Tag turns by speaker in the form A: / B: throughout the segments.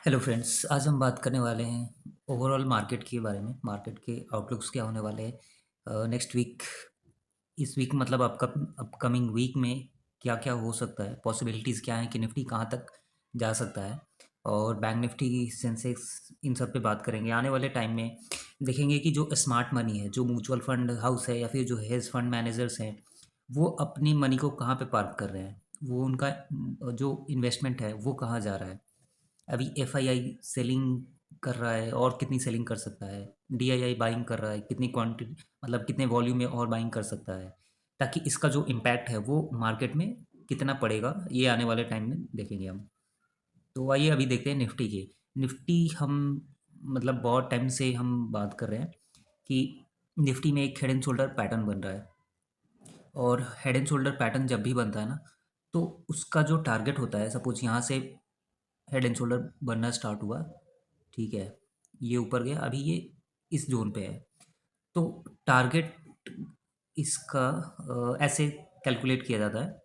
A: Hello friends, आज हम बात करने वाले हैं ओवरऑल मार्केट के बारे में। मार्केट के आउटलुक्स क्या होने वाले हैं नेक्स्ट वीक। इस वीक मतलब आपका अपकमिंग वीक में क्या क्या हो सकता है, पॉसिबिलिटीज़ क्या हैं कि निफ्टी कहाँ तक जा सकता है। और बैंक निफ्टी, सेंसेक्स, इन सब पे बात करेंगे। आने वाले टाइम में देखेंगे कि जो स्मार्ट मनी है, जो म्यूचुअल फंड हाउस है या फिर जो हेज फंड मैनेजर्स हैं, वो अपनी मनी को कहाँ पे पार्क कर रहे हैं। वो उनका जो इन्वेस्टमेंट है वो कहाँ जा रहा है। अभी एफआईआई सेलिंग कर रहा है और कितनी सेलिंग कर सकता है। डीआईआई बाइंग कर रहा है, कितनी क्वांटिटी मतलब कितने वॉल्यूम में और बाइंग कर सकता है, ताकि इसका जो इम्पैक्ट है वो मार्केट में कितना पड़ेगा, ये आने वाले टाइम में देखेंगे हम। तो आइए अभी देखते हैं निफ्टी की। निफ्टी हम मतलब बहुत टाइम से हम बात कर रहे हैं कि निफ्टी में एक हेड एंड शोल्डर पैटर्न बन रहा है। और हेड एंड शोल्डर पैटर्न जब भी बनता है ना, तो उसका जो टारगेट होता है, सपोज यहाँ से हेड एंड शोल्डर बनना स्टार्ट हुआ, ठीक है, ये ऊपर गया, अभी ये इस जोन पे है। तो टारगेट इसका ऐसे कैलकुलेट किया जाता है।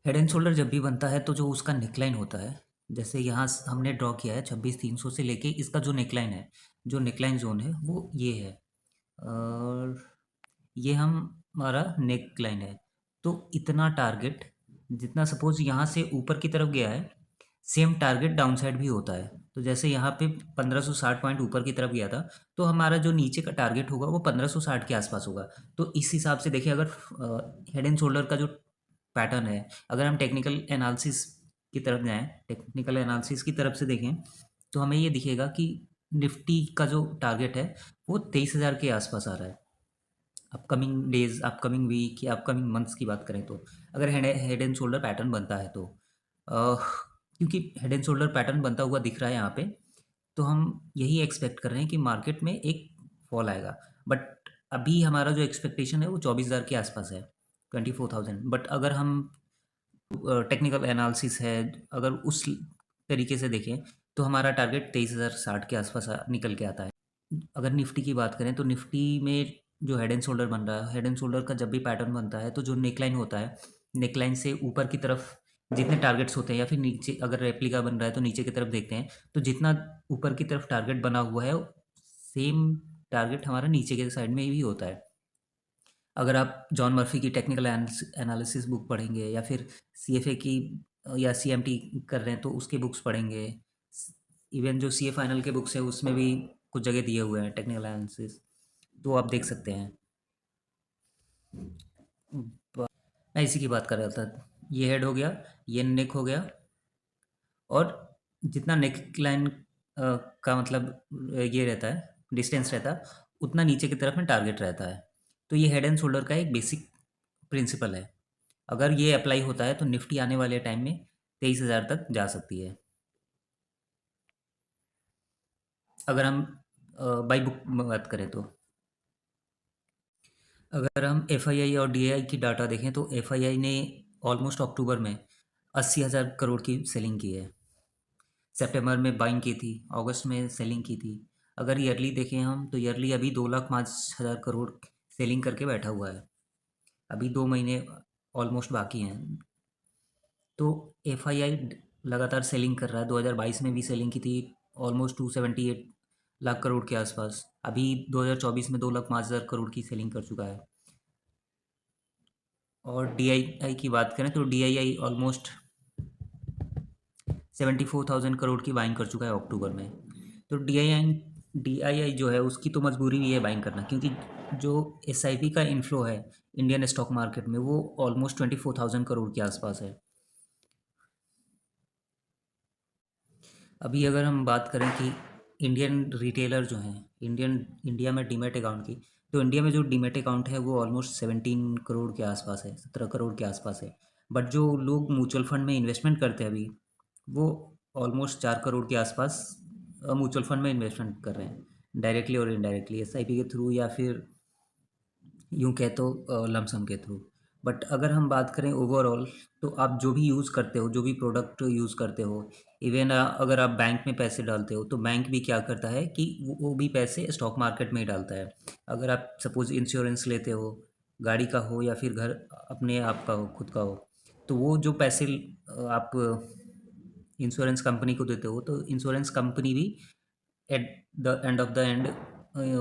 A: हेड एंड शोल्डर जब भी बनता है तो जो उसका नेकलाइन होता है, जैसे यहाँ हमने ड्रॉ किया है 26,300 से लेके इसका जो नेकलाइन है, जो नेकलाइन जोन है वो ये है। और ये हमारा नेक लाइन है। तो इतना टारगेट, जितना सपोज यहाँ से ऊपर की तरफ गया है, सेम टारगेट डाउन साइड भी होता है। तो जैसे यहाँ पे 1560 पॉइंट ऊपर की तरफ गया था, तो हमारा जो नीचे का टारगेट होगा वो 1560 के आसपास होगा। तो इस हिसाब से देखिए, अगर हेड एंड शोल्डर का जो पैटर्न है, अगर हम टेक्निकल एनालिसिस की तरफ जाएं, टेक्निकल एनालिसिस की तरफ से देखें, तो हमें ये दिखेगा कि निफ्टी का जो टारगेट है वो 23,000 के आसपास आ रहा है। अपकमिंग डेज, अपकमिंग वीक या अपकमिंग मंथ्स की बात करें तो, अगर हेड एंड शोल्डर पैटर्न बनता है तो क्योंकि हेड एंड शोल्डर पैटर्न बनता हुआ दिख रहा है यहाँ पे, तो हम यही एक्सपेक्ट कर रहे हैं कि मार्केट में एक फॉल आएगा। बट अभी हमारा जो एक्सपेक्टेशन है वो 24,000 के आसपास है, 24,000। बट अगर हम टेक्निकल एनालिसिस है, अगर उस तरीके से देखें, तो हमारा टारगेट 23,060 के आसपास निकल के आता है। अगर निफ्टी की बात करें तो निफ्टी में जो हेड एंड शोल्डर बन रहा है, हेड एंड शोल्डर का जब भी पैटर्न बनता है तो जो नेकलाइन होता है, नेकलाइन से ऊपर की तरफ जितने टारगेट्स होते हैं, या फिर नीचे अगर रेप्लिका बन रहा है तो नीचे की तरफ देखते हैं, तो जितना ऊपर की तरफ टारगेट बना हुआ है, सेम टारगेट हमारा नीचे के साइड में भी होता है। अगर आप जॉन मर्फी की टेक्निकल एनालिसिस बुक पढ़ेंगे, या फिर सीएफए की या सीएमटी कर रहे हैं तो उसके बुक्स पढ़ेंगे, इवन जो सीए फाइनल के बुक्स है उसमें भी कुछ जगह दिए हुए हैं टेक्निकल एनालिसिस, तो आप देख सकते हैं। मैं इसी की बात कर रहा था। ये हेड हो गया, ये नेक हो गया, और जितना नेक लाइन का मतलब ये रहता है, डिस्टेंस रहता है, उतना नीचे की तरफ में टारगेट रहता है। तो ये हेड एंड शोल्डर का एक बेसिक प्रिंसिपल है। अगर ये अप्लाई होता है तो निफ्टी आने वाले टाइम में 23,000 तक जा सकती है। अगर हम बाई बुक में बात करें तो, अगर हम एफआईआई और डीआईआई की डाटा देखें तो एफआईआई ने ऑलमोस्ट अक्टूबर में 80,000 करोड़ की सेलिंग की है। सितंबर में बाइंग की थी, अगस्त में सेलिंग की थी। अगर ईयरली देखें हम तो ईयरली अभी 2,05,000 करोड़ सेलिंग करके बैठा हुआ है। अभी 2 महीने ऑलमोस्ट बाकी हैं। तो एफआईआई लगातार सेलिंग कर रहा है। 2022 में भी सेलिंग की थी, ऑलमोस्ट 278 लाख करोड़ के आसपास। अभी 2024 में 2,05,000 करोड़ की सेलिंग कर चुका है। और डीआईआई की बात करें तो डीआईआई ऑलमोस्ट 74,000 करोड़ की बाइंग कर चुका है अक्टूबर में। तो डीआईआई जो है उसकी तो मजबूरी भी है बाइंग करना, क्योंकि जो एसआईपी का इनफ्लो है इंडियन स्टॉक मार्केट में वो ऑलमोस्ट 24,000 करोड़ के आसपास है। अभी अगर हम बात करें कि इंडियन रिटेलर जो हैं, इंडिया में डीमैट अकाउंट की, तो इंडिया में जो डीमैट अकाउंट है वो ऑलमोस्ट 17 करोड़ के आसपास है, 17 करोड़ के आसपास है। बट जो लोग म्यूचुअल फंड में इन्वेस्टमेंट करते हैं अभी, वो ऑलमोस्ट 4 करोड़ के आसपास म्यूचुअल फंड में इन्वेस्टमेंट कर रहे हैं, डायरेक्टली और इनडायरेक्टली, एसआईपी के थ्रू या फिर यूँ कह तो लमसम के थ्रू। बट अगर हम बात करें ओवरऑल, तो आप जो भी यूज़ करते हो, जो भी प्रोडक्ट यूज़ करते हो, इवन अगर आप बैंक में पैसे डालते हो तो बैंक भी क्या करता है कि वो भी पैसे स्टॉक मार्केट में ही डालता है। अगर आप सपोज़ इंश्योरेंस लेते हो, गाड़ी का हो या फिर घर अपने आप का हो, खुद का हो, तो वो जो पैसे आप इंश्योरेंस कंपनी को देते हो, तो इंश्योरेंस कंपनी भी at the end of the end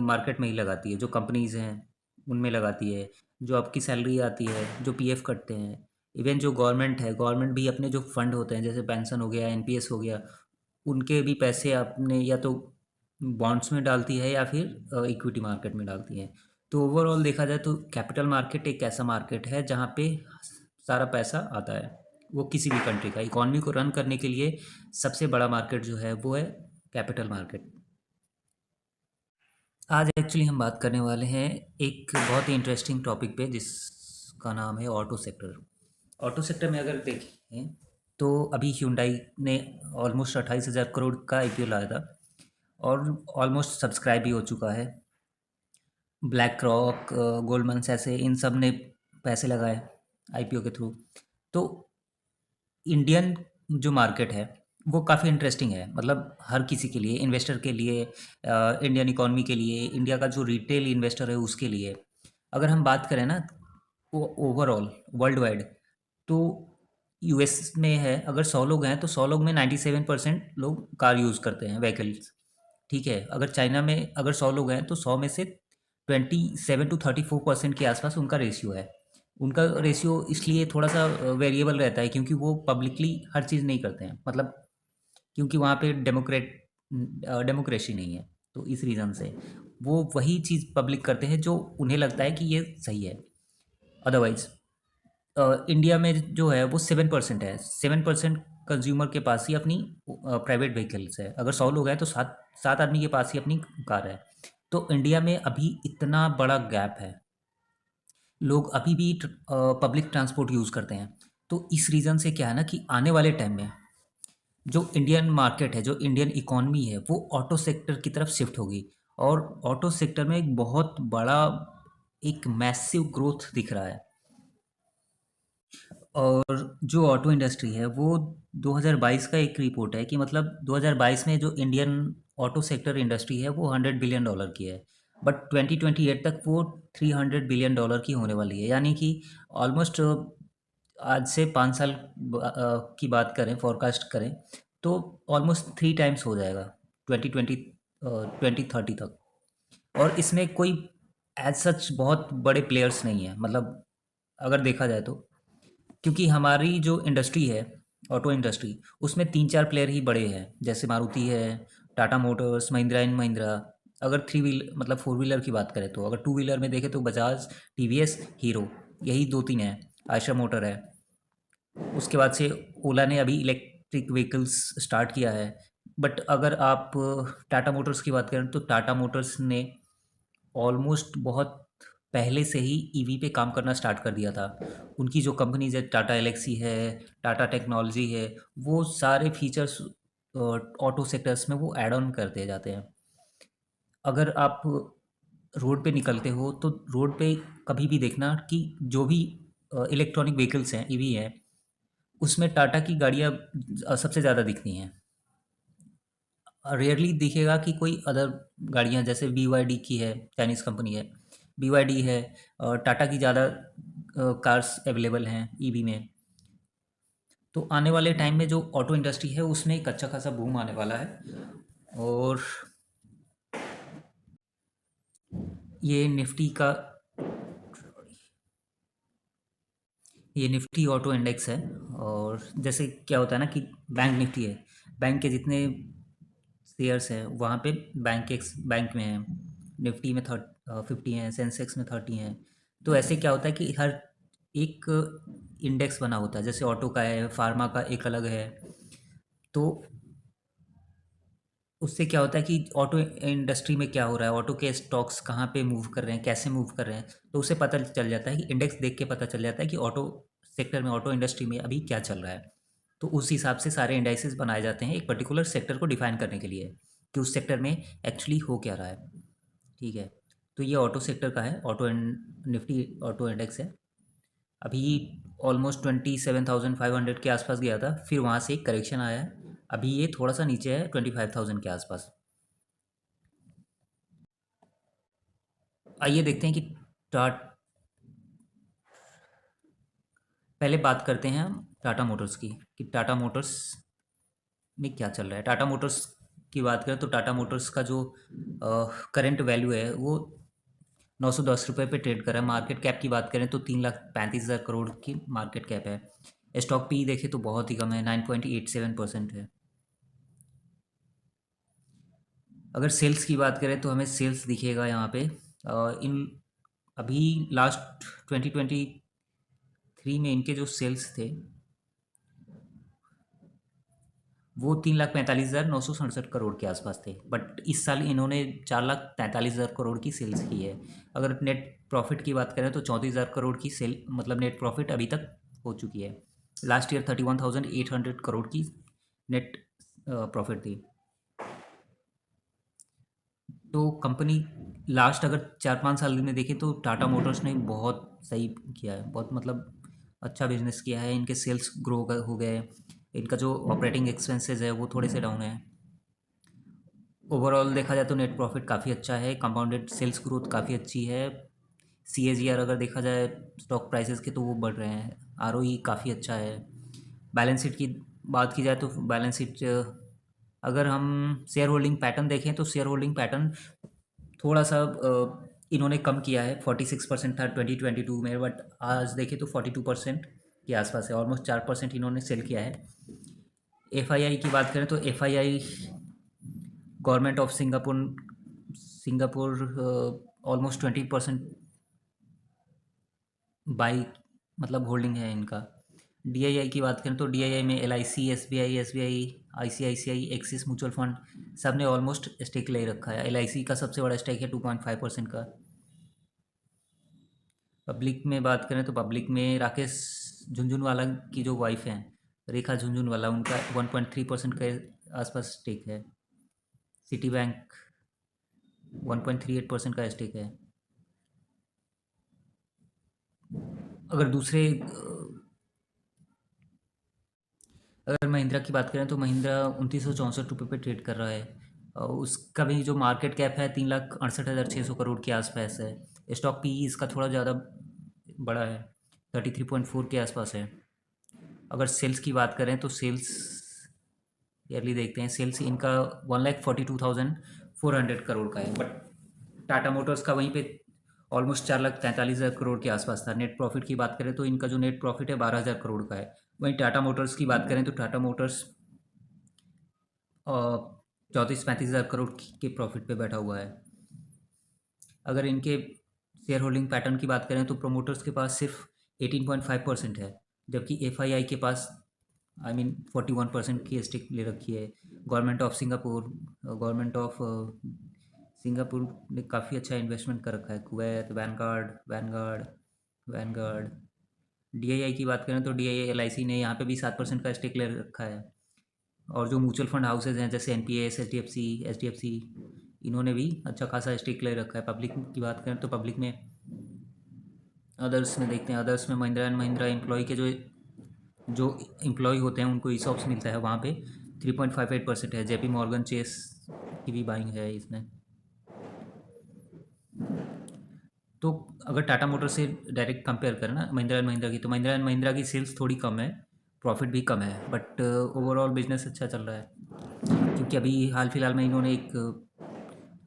A: market में ही लगाती है, जो कंपनीज हैं उनमें लगाती है। जो आपकी सैलरी आती है, जो पीएफ कटते हैं, इवन जो गवर्नमेंट है, गवर्नमेंट भी अपने जो फंड होते हैं जैसे पेंशन हो गया, एनपीएस हो गया, उनके भी पैसे अपने या तो बॉन्ड्स में डालती है या फिर इक्विटी मार्केट में डालती है। तो ओवरऑल देखा जाए तो कैपिटल मार्केट एक ऐसा मार्केट है जहाँ पे सारा पैसा आता है। वो किसी भी कंट्री का इकॉनमी को रन करने के लिए सबसे बड़ा मार्केट जो है वो है कैपिटल मार्केट। आज एक्चुअली हम बात करने वाले हैं एक बहुत ही इंटरेस्टिंग टॉपिक पे जिसका नाम है ऑटो सेक्टर। ऑटो सेक्टर में अगर देखें तो अभी hyundai ने ऑलमोस्ट 28,000 करोड़ का आईपीओ लाया था और ऑलमोस्ट सब्सक्राइब भी हो चुका है। ब्लैक रॉक, गोल्डमन ऐसे इन सब ने पैसे लगाए आईपीओ के थ्रू। तो इंडियन जो मार्केट है वो काफ़ी इंटरेस्टिंग है, मतलब हर किसी के लिए, इन्वेस्टर के लिए, इंडियन इकॉनमी के लिए, इंडिया का जो रिटेल इन्वेस्टर है उसके लिए। अगर हम बात करें ना, वो ओवरऑल वर्ल्ड वाइड, तो यूएस में है, अगर 100 लोग हैं तो 100 लोग में 97% लोग कार यूज़ करते हैं, व्हीकल्स। ठीक है, अगर चाइना में अगर 100 लोग हैं तो 100 में से 27 to 34% के आसपास उनका रेशियो है। उनका रेशियो इसलिए थोड़ा सा वेरिएबल रहता है क्योंकि वो पब्लिकली हर चीज़ नहीं करते हैं, मतलब क्योंकि वहाँ पे डेमोक्रेसी नहीं है। तो इस रीज़न से वो वही चीज़ पब्लिक करते हैं जो उन्हें लगता है कि ये सही है। अदरवाइज इंडिया में जो है वो 7% है। 7% कंज्यूमर के पास ही अपनी प्राइवेट व्हीकल्स है। अगर 100 लोग हैं तो सात सात आदमी के पास ही अपनी कार है। तो इंडिया में अभी इतना बड़ा गैप है, लोग अभी भी पब्लिक ट्रांसपोर्ट यूज़ करते हैं। तो इस रीज़न से क्या है ना कि आने वाले टाइम में जो इंडियन मार्केट है, जो इंडियन इकॉनमी है, वो ऑटो सेक्टर की तरफ शिफ्ट होगी। और ऑटो सेक्टर में एक बहुत बड़ा, एक मैसिव ग्रोथ दिख रहा है। और जो ऑटो इंडस्ट्री है वो 2022 का एक रिपोर्ट है कि मतलब 2022 में जो इंडियन ऑटो सेक्टर इंडस्ट्री है वो $100 बिलियन की है। बट 2028 तक वो $300 बिलियन की होने वाली है, यानी कि ऑलमोस्ट आज से 5 साल की बात करें, फोरकास्ट करें, तो ऑलमोस्ट 3 टाइम्स हो जाएगा 2030 तक। और इसमें कोई एज सच बहुत बड़े प्लेयर्स नहीं है, मतलब अगर देखा जाए तो, क्योंकि हमारी जो इंडस्ट्री है, ऑटो इंडस्ट्री, उसमें 3-4 प्लेयर ही बड़े हैं, जैसे मारुति है, टाटा मोटर्स, महिंद्रा एंड महिंद्रा। अगर थ्री व्हील मतलब फोर व्हीलर की बात करें तो, अगर टू व्हीलर में देखें तो बजाज, टीवीएस, हीरो, यही 2-3 हैं। आयशर मोटर है। उसके बाद से ओला ने अभी इलेक्ट्रिक व्हीकल्स स्टार्ट किया है। बट अगर आप टाटा मोटर्स की बात करें तो टाटा मोटर्स ने ऑलमोस्ट बहुत पहले से ही ईवी पे काम करना स्टार्ट कर दिया था। उनकी जो कंपनीज है, टाटा एलेक्सी है, टाटा टेक्नोलॉजी है, वो सारे फीचर्स ऑटो सेक्टर्स में वो ऐड ऑन करते जाते हैं। अगर आप रोड पे निकलते हो तो रोड पे कभी भी देखना कि जो भी इलेक्ट्रॉनिक व्हीकल्स हैं, ईवी हैं, उसमें टाटा की गाड़ियाँ सबसे ज़्यादा दिखती हैं। रेयरली दिखेगा कि कोई अदर गाड़ियाँ, जैसे BYD की है, चाइनीज़ कंपनी है, BYD है, टाटा की ज़्यादा कार्स अवेलेबल हैं ईवी में। तो आने वाले टाइम में जो ऑटो इंडस्ट्री है उसमें एक अच्छा खासा बूम आने वाला है। और ये निफ्टी का, ये निफ्टी ऑटो इंडेक्स है। और जैसे क्या होता है ना कि बैंक निफ्टी है, बैंक के जितने शेयर्स हैं वहाँ पे बैंक में है। निफ्टी में 50 हैं, सेंसेक्स में 30 हैं। तो ऐसे क्या होता है कि हर एक इंडेक्स बना होता है, जैसे ऑटो का है, फार्मा का एक अलग है। तो उससे क्या होता है कि ऑटो इंडस्ट्री में क्या हो रहा है, ऑटो के स्टॉक्स कहाँ पे मूव कर रहे हैं, कैसे मूव कर रहे हैं, तो उसे पता चल जाता है कि इंडेक्स देख के पता चल जाता है कि ऑटो सेक्टर में, ऑटो इंडस्ट्री में अभी क्या चल रहा है। तो उस हिसाब से सारे इंडाइसेस बनाए जाते हैं एक पर्टिकुलर सेक्टर को डिफाइन करने के लिए, कि उस सेक्टर में एक्चुअली हो क्या रहा है। ठीक है। तो ये ऑटो सेक्टर का है, निफ्टी ऑटो इंडेक्स है। अभी ऑलमोस्ट 27,500 के आसपास गया था, फिर वहाँ से एक करेक्शन आया है। अभी ये थोड़ा सा नीचे है 25,000 के आसपास। आइए देखते हैं कि टाट पहले बात करते हैं हम टाटा मोटर्स की, कि टाटा मोटर्स में क्या चल रहा है। टाटा मोटर्स की बात करें तो टाटा मोटर्स का जो करंट वैल्यू है वो 910 रुपये पे ट्रेड कर रहा है। मार्केट कैप की बात करें तो 3,35,000 करोड़ की मार्केट कैप है। स्टॉक पी देखें तो बहुत ही कम है, 9.87% है। अगर सेल्स की बात करें तो हमें सेल्स दिखेगा यहाँ पे, इन अभी लास्ट 2023 में इनके जो सेल्स थे वो 3,45,967 करोड़ के आसपास थे, बट इस साल इन्होंने 4,43,000 करोड़ की सेल्स की है। अगर नेट प्रॉफिट की बात करें तो 34,000 करोड़ की सेल मतलब नेट प्रॉफिट अभी तक हो चुकी है। लास्ट ईयर 31,800 करोड़ की नेट प्रॉफिट थी। तो कंपनी लास्ट अगर 4-5 साल में देखें तो टाटा मोटर्स ने बहुत सही किया है, बहुत मतलब अच्छा बिजनेस किया है। इनके सेल्स ग्रो हो गए, इनका जो ऑपरेटिंग एक्सपेंसेस है वो थोड़े से डाउन है। ओवरऑल देखा जाए तो नेट प्रॉफिट काफ़ी अच्छा है, कंपाउंडेड सेल्स ग्रोथ काफ़ी अच्छी है। CAGR अगर देखा जाए स्टॉक प्राइसेस के तो वो बढ़ रहे हैं। ROE काफ़ी अच्छा है। बैलेंस शीट की बात की जाए तो बैलेंस शीट, अगर हम शेयर होल्डिंग पैटर्न देखें तो शेयर होल्डिंग पैटर्न थोड़ा सा इन्होंने कम किया है। 46% था 2022 में, बट आज देखें तो 42% के आसपास है। ऑलमोस्ट 4% इन्होंने सेल किया है। FII की बात करें तो FII government of Singapore Singapore almost 20% by मतलब होल्डिंग है इनका। DII की बात करें तो DII में LIC, SBI, SBI, ICICI, axis mutual fund सब ने ऑलमोस्ट स्टेक ले रखा है। LIC का सबसे बड़ा स्टेक है 2.5% का। पब्लिक में बात करें तो पब्लिक में राकेश झुनझुनवाला की जो वाइफ हैं, रेखा झुनझुनवाला, उनका 1.3% के आसपास स्टेक है। सिटी बैंक 1.38% का स्टेक है। अगर दूसरे अगर महिंद्रा की बात करें तो महिंद्रा 2964 रुपये पे ट्रेड कर रहा है। और उसका भी जो मार्केट कैप है 3,68,600 करोड़ के आसपास है। स्टॉक पी इसका थोड़ा ज़्यादा बड़ा है, 33.4 के आसपास है। अगर सेल्स की बात करें तो सेल्स ईयरली देखते हैं, सेल्स इनका 1,42,400 करोड़ का है, बट टाटा मोटर्स का वहीं पे ऑलमोस्ट 4,43,000 करोड़ के आसपास था। नेट प्रॉफिट की बात करें तो इनका जो नेट प्रॉफिट है 12,000 करोड़ का है। वहीं टाटा मोटर्स की बात करें तो टाटा मोटर्स 34-35 हज़ार करोड़ के प्रॉफिट पे बैठा हुआ है। अगर इनके शेयर होल्डिंग पैटर्न की बात करें तो प्रोमोटर्स के पास सिर्फ 18.5% है, जबकि FII के पास 41% की स्टिक ले रखी है। गवर्नमेंट ऑफ सिंगापुर ने काफ़ी अच्छा इन्वेस्टमेंट कर रखा है। कुवैत, वैनगार्ड वैनगार्ड DII की बात करें तो DII LIC ने यहाँ पे भी 7% का स्टेक ले रखा है। और जो म्यूचुअल फंड हाउसेज हैं जैसे NPS, HDFC, इन्होंने भी अच्छा खासा स्टेक ले रखा है। पब्लिक की बात करें तो पब्लिक में अदर्स में देखते हैं, अदर्स में महिंद्रा एंड महिंद्रा एम्प्लॉय के जो एम्प्लॉय होते हैं उनको ESOPs मिलता है, वहाँ पे 3.58% है। JP मॉर्गन चेस की भी बाइंग है इसमें। तो अगर टाटा मोटर से डायरेक्ट कंपेयर करें ना महिंद्रा एंड महिंद्रा की, तो महिंद्रा एंड महिंद्रा की सेल्स थोड़ी कम है, प्रॉफिट भी कम है, बट ओवरऑल बिजनेस अच्छा चल रहा है। क्योंकि अभी हाल फिलहाल में इन्होंने एक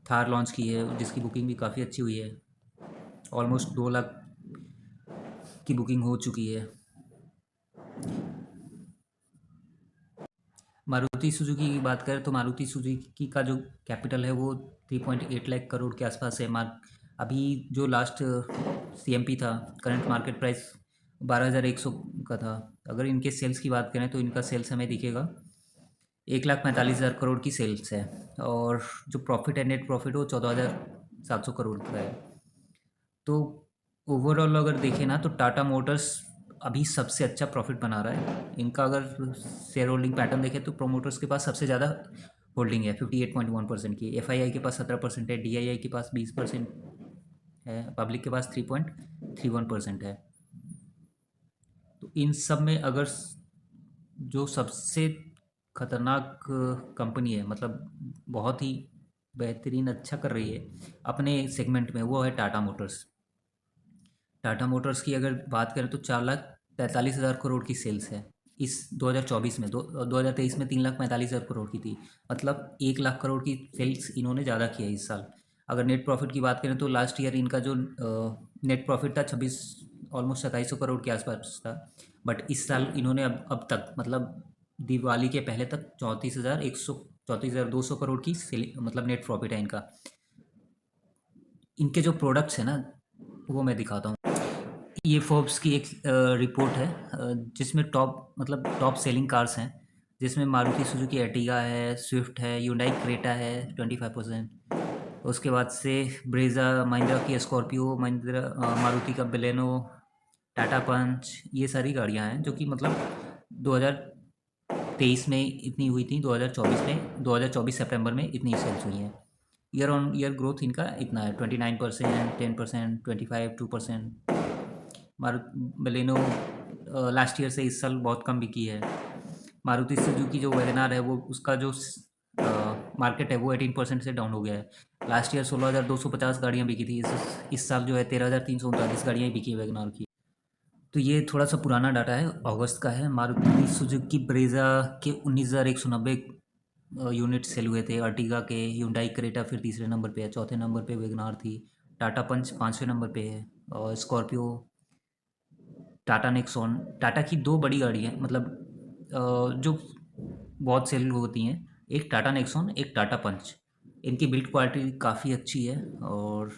A: थार लॉन्च की है जिसकी बुकिंग भी काफ़ी अच्छी हुई है। ऑलमोस्ट 2 लाख की बुकिंग हो चुकी है। मारुति सुजुकी की बात करें तो मारुति सुजुकी का जो कैपिटल है वो 3.8 लाख करोड़ के आसपास है। अभी जो लास्ट CMP था, करंट मार्केट प्राइस 12,100 का था। अगर इनके सेल्स की बात करें तो इनका सेल्स हमें दिखेगा 1,45,000 करोड़ की सेल्स है। और जो प्रॉफिट है, नेट प्रॉफिट, वो 14,700 करोड़ का है। तो ओवरऑल अगर देखें ना तो टाटा मोटर्स अभी सबसे अच्छा प्रॉफिट बना रहा है। इनका अगर शेयर होल्डिंग पैटर्न देखें तो प्रोमोटर्स के पास सबसे ज़्यादा होल्डिंग है 58.1% की। FII के पास 17% है, DII के पास 20% है, पब्लिक के पास 3.31% है। तो इन सब में अगर जो सबसे खतरनाक कंपनी है, मतलब बहुत ही बेहतरीन अच्छा कर रही है अपने सेगमेंट में, वो है टाटा मोटर्स। टाटा मोटर्स की अगर बात करें तो 4 43,000 करोड़ की सेल्स है इस 2024 में। 2023 में 3,45,000 करोड़ की थी। मतलब 1 लाख करोड़ की सेल्स इन्होंने ज़्यादा किया है इस साल। अगर नेट प्रॉफिट की बात करें तो लास्ट ईयर इनका जो नेट प्रॉफिट था 26 ऑलमोस्ट 2700 करोड़ के आसपास था। बट इस साल इन्होंने अब तक मतलब दिवाली के पहले तक 34,200 करोड़ की मतलब नेट प्रॉफिट है इनका। इनके जो प्रोडक्ट्स हैं ना वो मैं दिखाता हूँ। ये फोर्ब्स की एक रिपोर्ट है जिसमें टॉप मतलब टॉप सेलिंग कार्स हैं, जिसमें मारुति सुजुकी एर्टिगा है, स्विफ्ट है, ह्यूंडई क्रेटा है 25%। उसके बाद से ब्रेजा, महिंद्रा की स्कॉर्पियो, महिंद्रा मारुति का बेलेनो, टाटा पंच, ये सारी गाड़ियां हैं जो कि मतलब 2023 में इतनी हुई थी, 2024 सितंबर में इतनी सेल्स हुई हैं। ईयर ऑन ईयर ग्रोथ इनका इतना है 29%, 10%, 25, 2%। बलेनो लास्ट ईयर से इस साल बहुत कम बिकी है। मारुति सुजुकी जो वैगनार है वो उसका जो मार्केट है वो 18% से डाउन हो गया है। लास्ट ईयर 16,250 गाड़ियाँ बिकी थी। इस साल जो है 13,339 गाड़ियाँ ही बिकी है वैगनार की। तो ये थोड़ा सा पुराना डाटा है, अगस्त का है। मारुति सुजुकी ब्रेजा के 19,190 यूनिट सेल हुए थे। अर्टिगा के, ह्यूंडई क्रेटा फिर तीसरे नंबर पे है, चौथे नंबर पे वैगनार थी। टाटा पंच पाँचवें नंबर पे है, और स्कॉर्पियो, टाटा नेक्सॉन। टाटा की दो बड़ी गाड़ी हैं मतलब जो बहुत सेल होती हैं, एक टाटा नेक्सॉन, एक टाटा पंच। इनकी बिल्ड क्वालिटी काफ़ी अच्छी है। और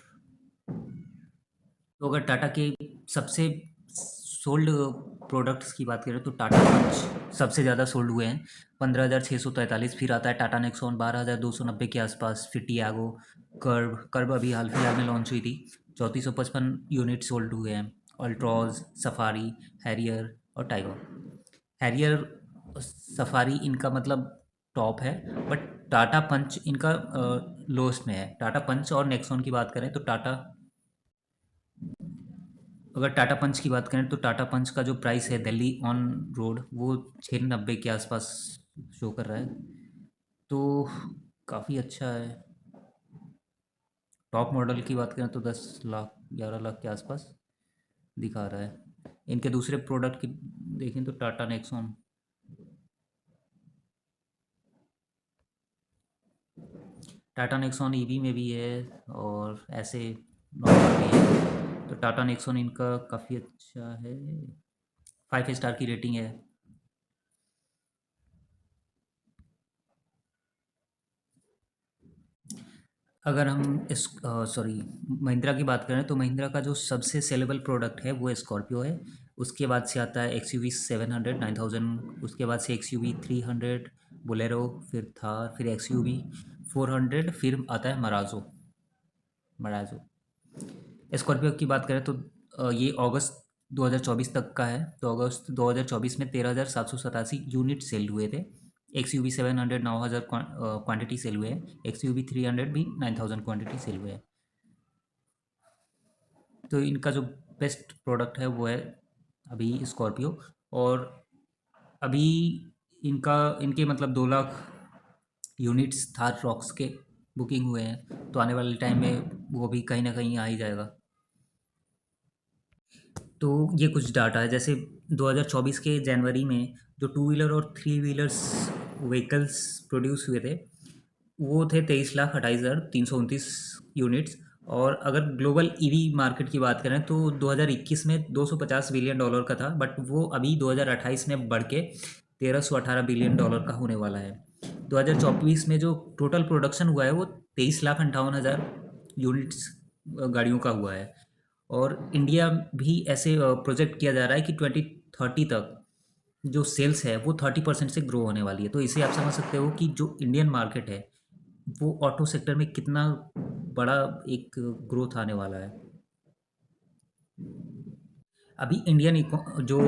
A: तो अगर टाटा के सबसे सोल्ड प्रोडक्ट्स की बात करें तो टाटा पंच सबसे ज़्यादा सोल्ड हुए हैं, 15,643। फिर आता है टाटा नेक्सॉन 12,290 के आसपास। फिर टियागो, कर्व अभी हाल फिलहाल में लॉन्च हुई थी, 3,455 यूनिट सोल्ड हुए हैं। अल्ट्रॉज, सफारी, हैरियर और टाइगर। हैरियर, सफारी इनका मतलब टॉप है, बट टाटा पंच इनका लोएस्ट में है। टाटा पंच और नेक्सॉन की बात करें तो अगर टाटा पंच की बात करें तो टाटा पंच का जो प्राइस है दिल्ली ऑन रोड वो 690 के आसपास शो कर रहा है, तो काफ़ी अच्छा है। टॉप मॉडल की बात करें तो 10 लाख 11 लाख के आसपास दिखा रहा है। इनके दूसरे प्रोडक्ट की देखें तो Tata Nexon, Tata Nexon EV में भी है और ऐसे नॉर्मल भी है। तो टाटा नेक्सॉन इनका काफ़ी अच्छा है, 5 स्टार की रेटिंग है। अगर हम इस सॉरी महिंद्रा की बात करें तो महिंद्रा का जो सबसे सेलेबल प्रोडक्ट है वो स्कॉर्पियो है। उसके बाद से आता है XUV 700 9,000। उसके बाद से XUV 300, बोलेरो, फिर थार, फिर XUV 400, फिर आता है मराजो। स्कॉर्पियो की बात करें तो ये अगस्त 2024 तक का है। तो अगस्त 2024 में 13,787 यूनिट सेल हुए थे। XUV 700 9,000 क्वांटिटी सेल हुए हैं। XUV 300 भी 9,000 क्वांटिटी सेल हुए हैं। तो इनका जो बेस्ट प्रोडक्ट है वो है अभी स्कॉर्पियो। और अभी इनके मतलब 2 लाख यूनिट्स थार रॉक्स के बुकिंग हुए हैं, तो आने वाले टाइम में वो भी कहीं ना कहीं आ ही जाएगा। तो ये कुछ डाटा है, जैसे 2024 के जनवरी में जो टू व्हीलर और थ्री व्हीलर्स व्हीकल्स प्रोड्यूस हुए थे वो थे 23,28,329 यूनिट्स। और अगर ग्लोबल ईवी मार्केट की बात करें तो 2021 में $250 बिलियन का था, बट वो अभी 2028 में बढ़ के $1,318 बिलियन का होने वाला है। 2024 में जो टोटल प्रोडक्शन हुआ है वो 23,58,000 यूनिट्स गाड़ियों का हुआ है। और इंडिया भी ऐसे प्रोजेक्ट किया जा रहा है कि 2030 तक जो सेल्स है वो 30% से ग्रो होने वाली है। तो इसे आप समझ सकते हो कि जो इंडियन मार्केट है वो ऑटो सेक्टर में कितना बड़ा एक ग्रोथ आने वाला है। अभी इंडियन जो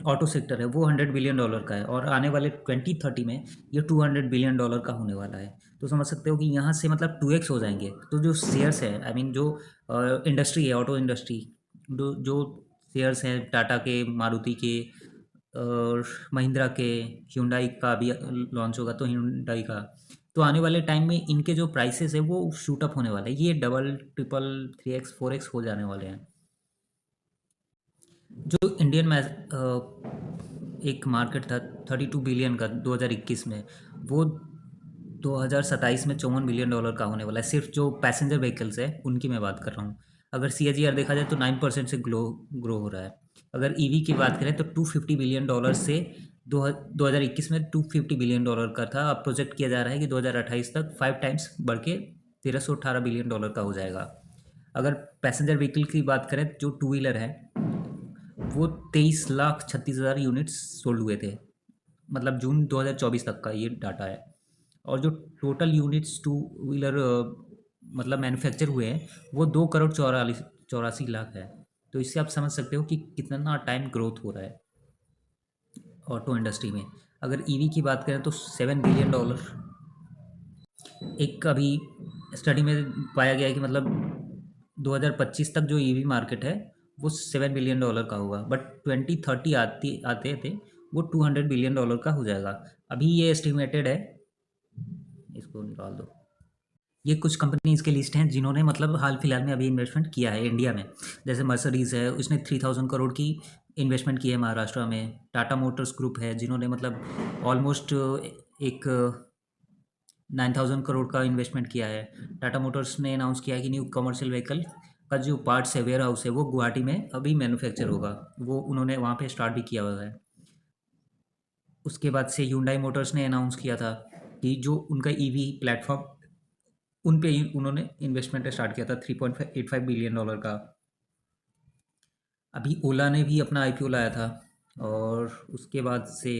A: ऑटो सेक्टर है वो $100 बिलियन का है, और आने वाले 2030 में ये $200 बिलियन का होने वाला है। तो समझ सकते हो कि यहाँ से मतलब 2x हो जाएंगे। तो जो शेयर्स है, आई मीन जो इंडस्ट्री है, ऑटो इंडस्ट्री, जो शेयर्स हैं टाटा के, मारुति के और महिंद्रा के, ह्यूंडई का भी लॉन्च होगा तो ह्यूंडई का, तो आने वाले टाइम में इनके जो प्राइसेस है वो शूट अप होने वाले हैं। ये डबल, ट्रिपल, 3x 4x हो जाने वाले हैं। जो इंडियन में एक मार्केट था 32 बिलियन का 2021 में, वो 2027 में $54 बिलियन का होने वाला है। सिर्फ जो पैसेंजर व्हीकल्स है उनकी मैं बात कर रहा हूँ। अगर CAGR देखा जाए तो 9% से ग्रो हो रहा है। अगर ईवी की बात करें तो $250 बिलियन से 2021 में $250 बिलियन का था। अब प्रोजेक्ट किया जा रहा है कि 2028 तक 5 टाइम्स बढ़ के $1318 बिलियन का हो जाएगा। अगर पैसेंजर व्हीकल की बात करें, जो टू व्हीलर है, वो 23,36,000 यूनिट्स सोल्ड हुए थे, मतलब जून 2024 तक का ये डाटा है। और जो टोटल यूनिट्स टू व्हीलर मतलब मैन्युफैक्चर हुए हैं, वो 2,84,84 लाख है। तो इससे आप समझ सकते हो कि कितना टाइम ग्रोथ हो रहा है ऑटो इंडस्ट्री में। अगर ईवी की बात करें तो $7 बिलियन, एक अभी स्टडी में पाया गया है कि मतलब 2025 तक जो ईवी मार्केट है वो $7 बिलियन का होगा, बट 2030 आते आते थे वो $200 बिलियन का हो जाएगा। अभी ये एस्टिमेटेड है। इसको निकाल दो। ये कुछ कंपनीज के लिस्ट हैं जिन्होंने मतलब हाल फिलहाल में अभी इन्वेस्टमेंट किया है इंडिया में। जैसे मर्सिडीज़ है, उसने 3,000 करोड़ की इन्वेस्टमेंट की है महाराष्ट्र में। टाटा मोटर्स ग्रुप है जिन्होंने मतलब ऑलमोस्ट एक 9,000 करोड़ का इन्वेस्टमेंट किया है। टाटा मोटर्स ने अनाउंस किया है कि न्यू कमर्शियल व्हीकल का जो पार्ट्स है, वेयर हाउस है, वो गुवाहाटी में अभी मैन्युफैक्चर होगा। वो उन्होंने वहाँ पे स्टार्ट भी किया हुआ है। उसके बाद से Hyundai मोटर्स ने अनाउंस किया था कि जो उनका ईवी प्लेटफॉर्म, उन पे ही उन्होंने इन्वेस्टमेंट स्टार्ट किया था $3.85 बिलियन का। अभी ओला ने भी अपना IPO लाया था। और उसके बाद से